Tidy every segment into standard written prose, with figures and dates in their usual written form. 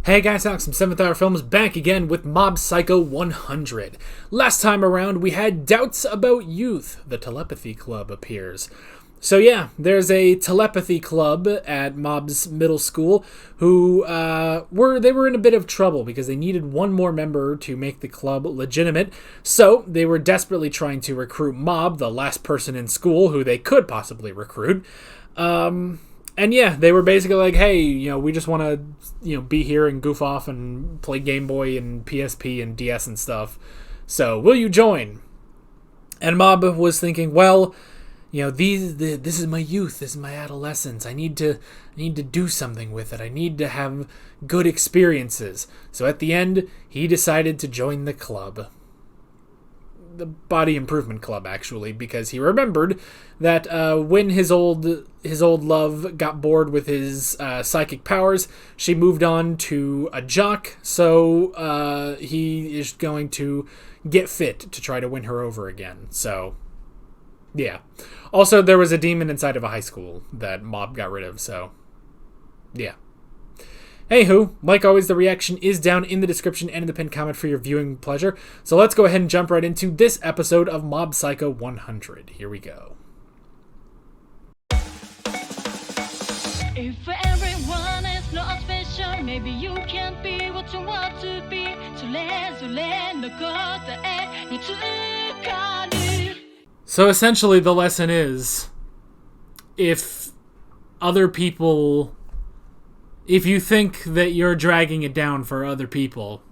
Hey guys, Alex from 7th Hour Films back again with Mob Psycho 100. Last time around we had Doubts About Youth. The Telepathy Club appears. So yeah, there's a telepathy club at Mob's middle school who were in a bit of trouble because they needed one more member to make the club legitimate. So they were desperately trying to recruit Mob, the last person in school who they could possibly recruit. And yeah, they were basically like, hey, we just want to, be here and goof off and play Game Boy and PSP and DS and stuff. So, will you join? And Mob was thinking, well, this is my youth, this is my adolescence. I need to do something with it. I need to have good experiences. So at the end, he decided to join the club. The Body Improvement Club, actually, because he remembered that when his old love got bored with his psychic powers, she moved on to a jock, so he is going to get fit to try to win her over again. So, yeah. Also, there was a demon inside of a high school that Mob got rid of, so, yeah. Anywho, like always, the reaction is down in the description and in the pinned comment for your viewing pleasure. So let's go ahead and jump right into this episode of Mob Psycho 100. Here we go. If everyone is not special, maybe you can't be what you want to be. So essentially, the lesson is, if you think that you're dragging it down for other people,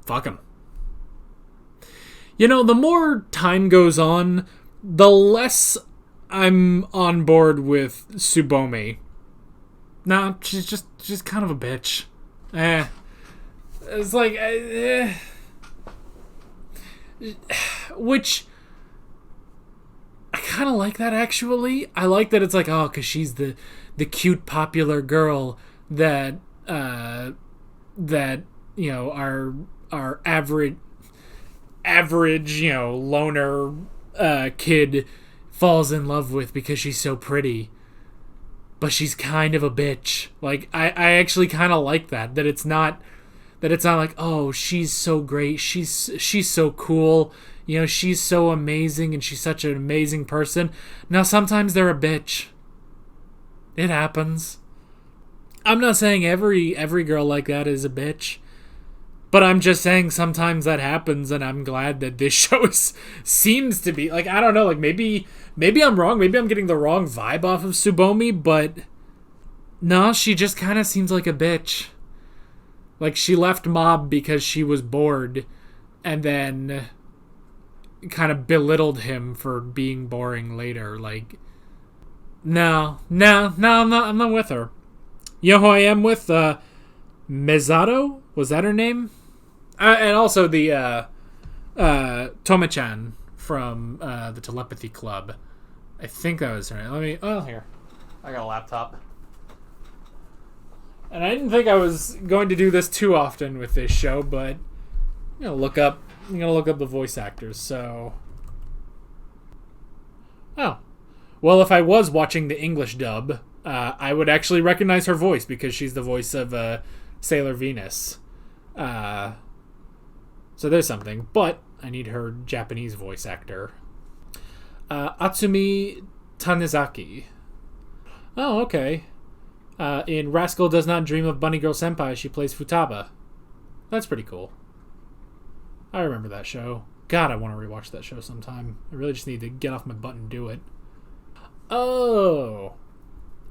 fuck them. The more time goes on, the less I'm on board with Tsubomi. Nah, she's kind of a bitch. It's like, which, I kind of like that, actually. I like that it's like, oh, because she's the cute, popular girl that our average, loner kid falls in love with because she's so pretty. But she's kind of a bitch. Like, I actually kind of like that it's not like, oh, she's so great, she's so cool, she's so amazing and she's such an amazing person. Now, sometimes they're a bitch. It happens. I'm not saying every girl like that is a bitch, but I'm just saying sometimes that happens, and I'm glad that this show seems to be, like, I don't know, like, maybe I'm wrong, maybe I'm getting the wrong vibe off of Tsubomi, but no, she just kind of seems like a bitch. Like, she left Mob because she was bored, and then kind of belittled him for being boring later. Like, no, I'm not with her. You know who I am with? Misato? Was that her name? And also the Tome-chan from the Telepathy Club. I think that was her name. Here. I got a laptop. And I didn't think I was going to do this too often with this show, but I'm gonna look up the voice actors. So, well, if I was watching the English dub, I would actually recognize her voice because she's the voice of Sailor Venus. So there's something, but I need her Japanese voice actor. Atsumi Tanizaki. Oh, okay. In Rascal Does Not Dream of Bunny Girl Senpai, she plays Futaba. That's pretty cool. I remember that show. God, I want to rewatch that show sometime. I really just need to get off my butt and do it. Oh.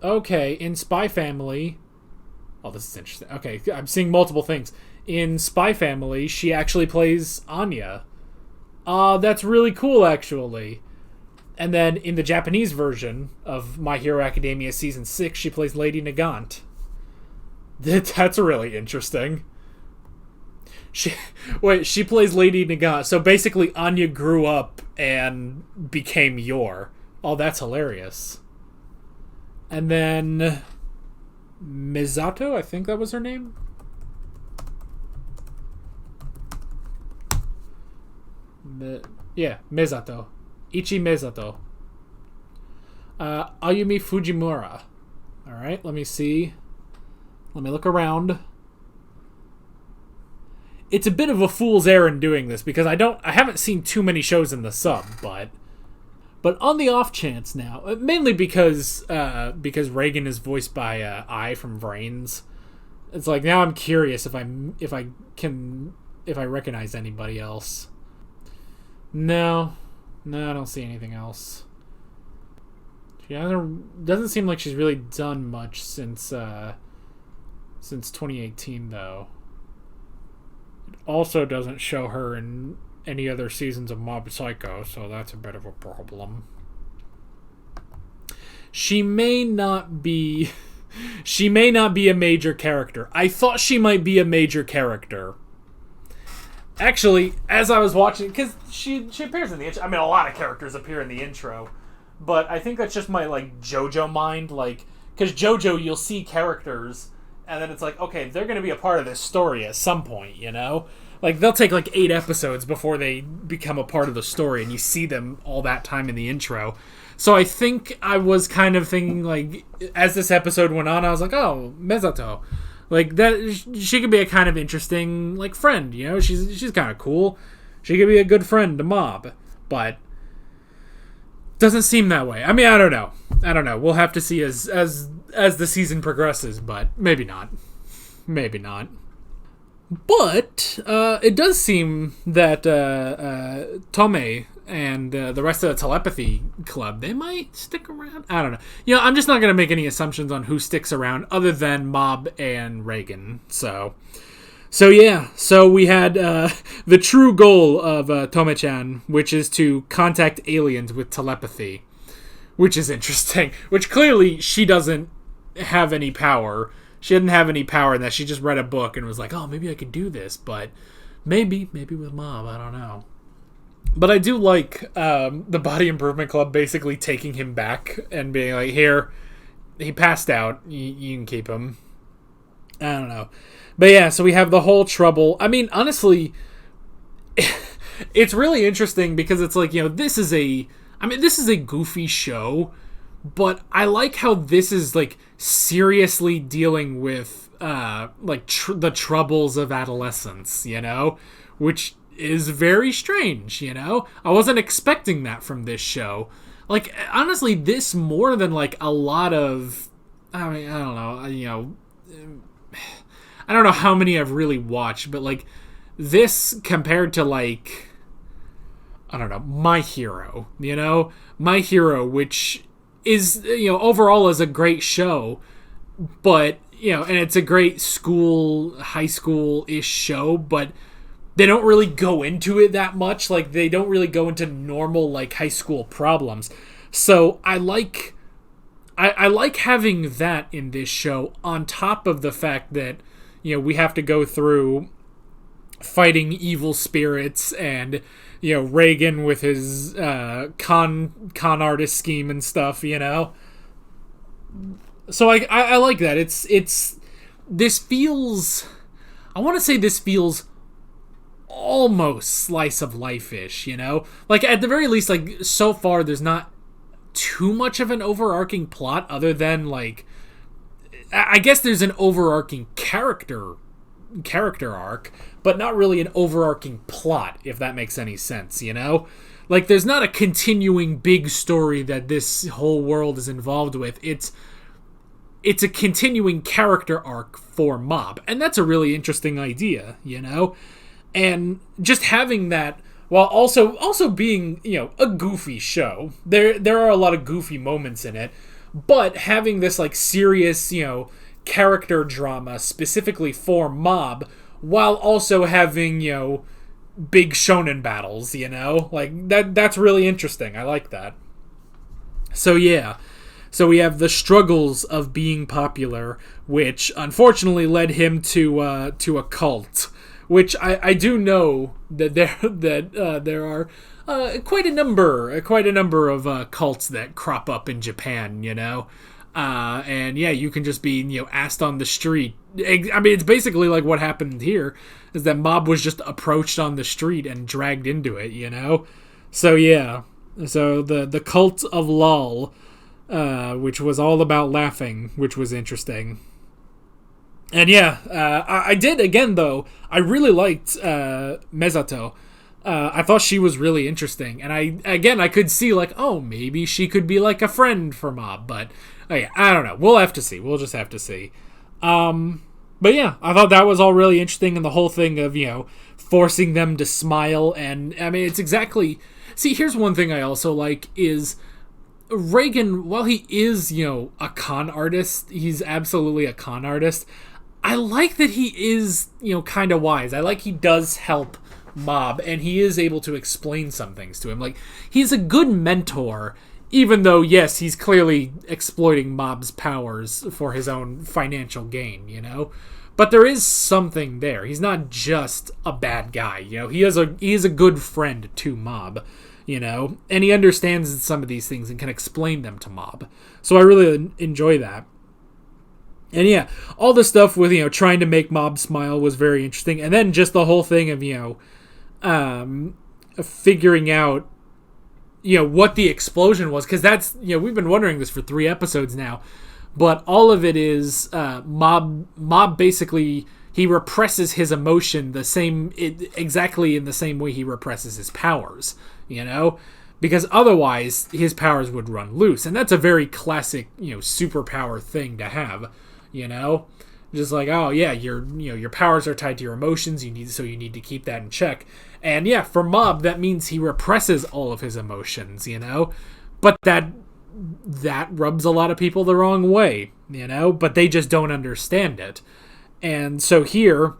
Okay, in Spy Family... Oh, this is interesting. Okay, I'm seeing multiple things. In Spy Family, she actually plays Anya. That's really cool, actually. And then in the Japanese version of My Hero Academia Season 6, she plays Lady Nagant. That's really interesting. She plays Lady Nagant. So basically, Anya grew up and became Yor. Oh, that's hilarious. And then Misato, I think that was her name. Misato. Ichi Misato. Ayumi Fujimura. Alright, let me see. Let me look around. it's a bit of a fool's errand doing this because I haven't seen too many shows in the sub, but on the off chance now, mainly because Reagan is voiced by I from Vrains. It's like now I'm curious if I recognize anybody else. No, I don't see anything else. She doesn't seem like she's really done much since 2018 though. It also doesn't show her in any other seasons of Mob Psycho, so that's a bit of a problem. She may not be a major character. I thought she might be a major character. Actually, as I was watching, because she appears in the intro. I mean, a lot of characters appear in the intro, but I think that's just my JoJo mind. Because JoJo, you'll see characters, and then it's like, okay, they're going to be a part of this story at some point, you know? They'll take 8 episodes before they become a part of the story, and you see them all that time in the intro. So I think I was kind of thinking, as this episode went on, I was like, oh, Mesato. That, she could be a kind of interesting, friend, you know? She's kind of cool. She could be a good friend to Mob, but doesn't seem that way. I mean, I don't know. We'll have to see as the season progresses, but maybe not. Maybe not. But it does seem that Tomei and the rest of the Telepathy Club, they might stick around. I don't know. You know, I'm just not going to make any assumptions on who sticks around other than Mob and Reagan. So yeah. So we had the true goal of Tomei-chan, which is to contact aliens with telepathy, which is interesting. Which clearly she doesn't have any power. She didn't have any power in that. She just read a book and was like, oh, maybe I could do this. But maybe with Mob, I don't know. But I do like the Body Improvement Club basically taking him back and being like, here, he passed out. You can keep him. I don't know. But yeah, so we have the whole trouble. I mean, honestly, it's really interesting because it's this is a goofy show, but I like how this is seriously dealing with the troubles of adolescence, you know, which is very strange, you know. I wasn't expecting that from this show. Honestly, this more than a lot of, I mean, I don't know, you know, I don't know how many I've really watched, but this compared to I don't know, My Hero, you know, My Hero, which is, you know, overall is a great show, but, you know, and it's a great high school-ish show, but they don't really go into it that much. They don't really go into normal, high school problems. So I like having that in this show on top of the fact that, you know, we have to go through fighting evil spirits and, you know, Reagan with his con artist scheme and stuff, you know. So I like that. This feels, I want to say this feels almost slice of life-ish, you know? At the very least, so far there's not too much of an overarching plot other than, I guess there's an overarching character arc, but not really an overarching plot, if that makes any sense, you know? There's not a continuing big story that this whole world is involved with. It's a continuing character arc for Mob, and that's a really interesting idea, you know? And just having that, while also being, you know, a goofy show. There are a lot of goofy moments in it, but having this serious, you know, character drama specifically for Mob, while also having, you know, big shonen battles, you know? That's really interesting. I like that. So yeah. So we have the struggles of being popular, which unfortunately led him to a cult. Which I do know that there are quite a number of cults that crop up in Japan, you know, and yeah, you can just be, you know, asked on the street. I mean, it's basically like what happened here, is that Mob was just approached on the street and dragged into it, you know. So yeah, so the cult of LOL, which was all about laughing, which was interesting. And yeah, I did again though. I really liked Mezato. I thought she was really interesting, and I could see like, oh, maybe she could be like a friend for Mob, but yeah, I don't know. We'll have to see. We'll just have to see. But yeah, I thought that was all really interesting, and the whole thing of forcing them to smile, and I mean it's exactly. See, here's one thing I also like is Reigen. While he is a con artist, he's absolutely a con artist. I like that he is, kind of wise. I like he does help Mob, and he is able to explain some things to him. Like, he's a good mentor, even though, yes, he's clearly exploiting Mob's powers for his own financial gain, But there is something there. He's not just a bad guy, He is a good friend to Mob, And he understands some of these things and can explain them to Mob. So I really enjoy that. And yeah, all the stuff with, trying to make Mob smile was very interesting. And then just the whole thing of, figuring out, what the explosion was. Because that's, we've been wondering this for 3 episodes now. But all of it is Mob basically, he represses his emotion exactly in the same way he represses his powers, Because otherwise, his powers would run loose. And that's a very classic, superpower thing to have. Just like, oh yeah, your powers are tied to your emotions. You need to keep that in check. And yeah, for Mob, that means he represses all of his emotions. But that rubs a lot of people the wrong way. But they just don't understand it. And so here,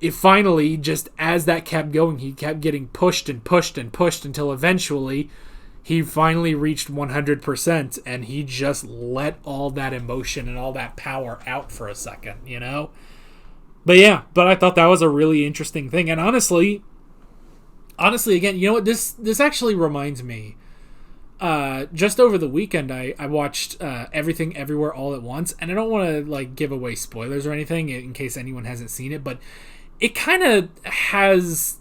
it finally, just as that kept going, he kept getting pushed and pushed and pushed until eventually he finally reached 100%, and he just let all that emotion and all that power out for a second, But yeah, I thought that was a really interesting thing. And honestly, again, you know what? This actually reminds me. Just over the weekend, I watched Everything Everywhere All at Once, and I don't want to give away spoilers or anything in case anyone hasn't seen it, but it kind of has.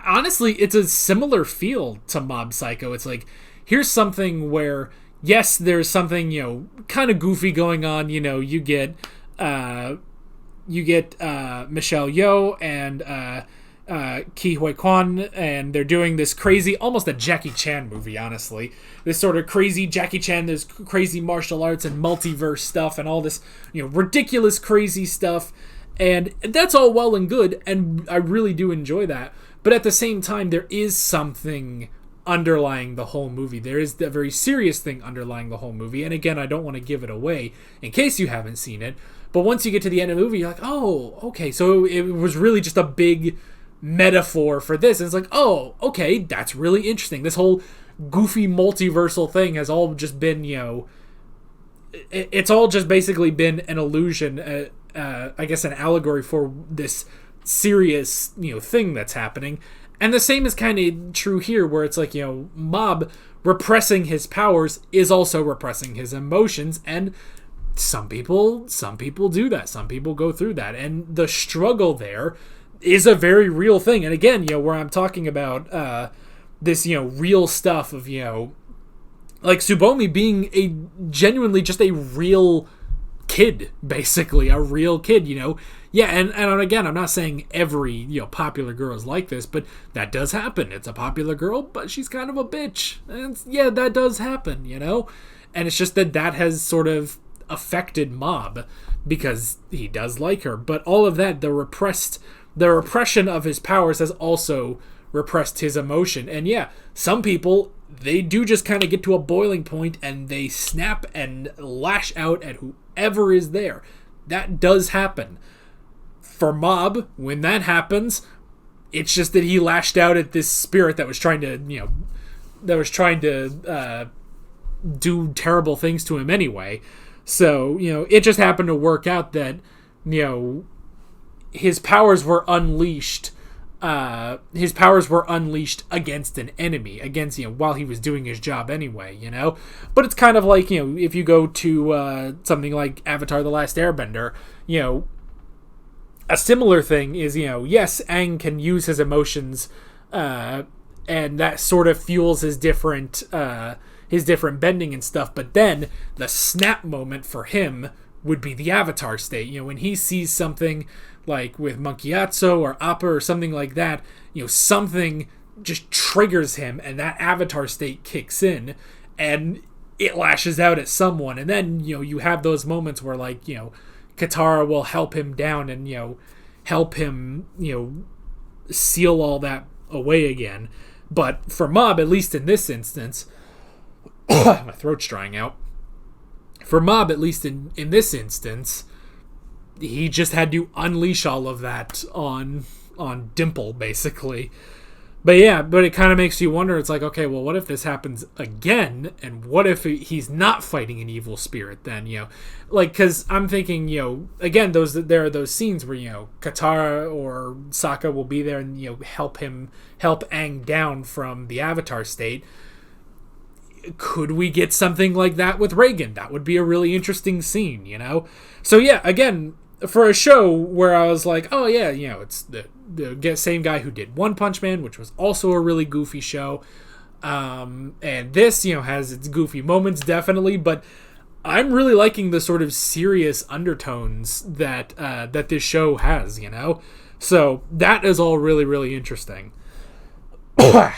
Honestly, it's a similar feel to Mob Psycho. It's like, here's something where, yes, there's something, kind of goofy going on. You get Michelle Yeoh and Ki Hui Kwan, and they're doing this crazy, almost a Jackie Chan movie, honestly. This sort of crazy Jackie Chan, there's crazy martial arts and multiverse stuff and all this, ridiculous crazy stuff. And that's all well and good, and I really do enjoy that. But at the same time, there is something underlying the whole movie. There is a very serious thing underlying the whole movie. And again, I don't want to give it away in case you haven't seen it. But once you get to the end of the movie, you're like, oh, okay. So it was really just a big metaphor for this. And it's like, oh, okay, that's really interesting. This whole goofy multiversal thing has all just been, it's all just basically been an illusion, I guess an allegory for this serious thing that's happening. And the same is kind of true here, where it's like, Mob repressing his powers is also repressing his emotions, and some people do that. Some people go through that, and the struggle there is a very real thing. And again, where I'm talking about this real stuff of like Tsubomi being a genuinely just a real kid, basically a real kid, Yeah, and again, I'm not saying every popular girl is like this, but that does happen. It's a popular girl, but she's kind of a bitch, and yeah, that does happen, And it's just that has sort of affected Mob because he does like her, but all of that, the repression of his powers has also repressed his emotion. And yeah, some people, they do just kind of get to a boiling point and they snap and lash out at whoever is there. That does happen. For Mob, when that happens, it's just that he lashed out at this spirit that was trying to, do terrible things to him anyway. So, it just happened to work out that, his powers were unleashed. His powers were unleashed against an enemy, while he was doing his job anyway, But it's kind of like, if you go to something like Avatar: The Last Airbender, a similar thing is, yes, Aang can use his emotions, and that sort of fuels his different bending and stuff. But then the snap moment for him would be the Avatar state. You know, when he sees something like with Monkeyatsu or Appa or something like that, you know, something just triggers him and that Avatar state kicks in and it lashes out at someone. And then, you know, you have those moments where, like, you know, Katara will help him down and, you know, help him, you know, seal all that away again. But for Mob, at least in this instance, my throat's drying out. For Mob, at least in this instance, he just had to unleash all of that on Dimple, basically. But yeah, but it kind of makes you wonder, it's like, okay, well, what if this happens again? And what if he's not fighting an evil spirit then, you know? Like, because I'm thinking, you know, again, there are those scenes where, you know, Katara or Sokka will be there and, you know, help Aang down from the Avatar state. Could we get something like that with Reagan? That would be a really interesting scene, you know? So yeah, again, for a show where I was like, oh yeah, you know, it's the same guy who did One Punch Man, which was also a really goofy show. And this, you know, has its goofy moments, definitely, but I'm really liking the sort of serious undertones that this show has, you know? So that is all really, really interesting. And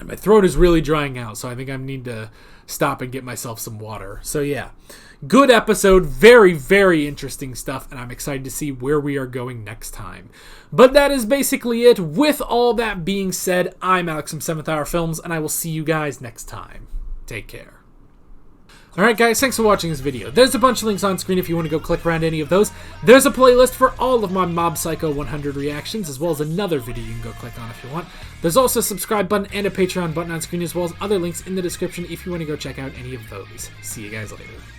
my throat is really drying out, so I think I need to stop and get myself some water. So yeah, good episode, very, very interesting stuff, and I'm excited to see where we are going next time. But that is basically it. With all that being said, I'm Alex from 7th Hour Films, and I will see you guys next time. Take care. Alright guys, thanks for watching this video. There's a bunch of links on screen if you want to go click around any of those. There's a playlist for all of my Mob Psycho 100 reactions, as well as another video you can go click on if you want. There's also a subscribe button and a Patreon button on screen, as well as other links in the description if you want to go check out any of those. See you guys later.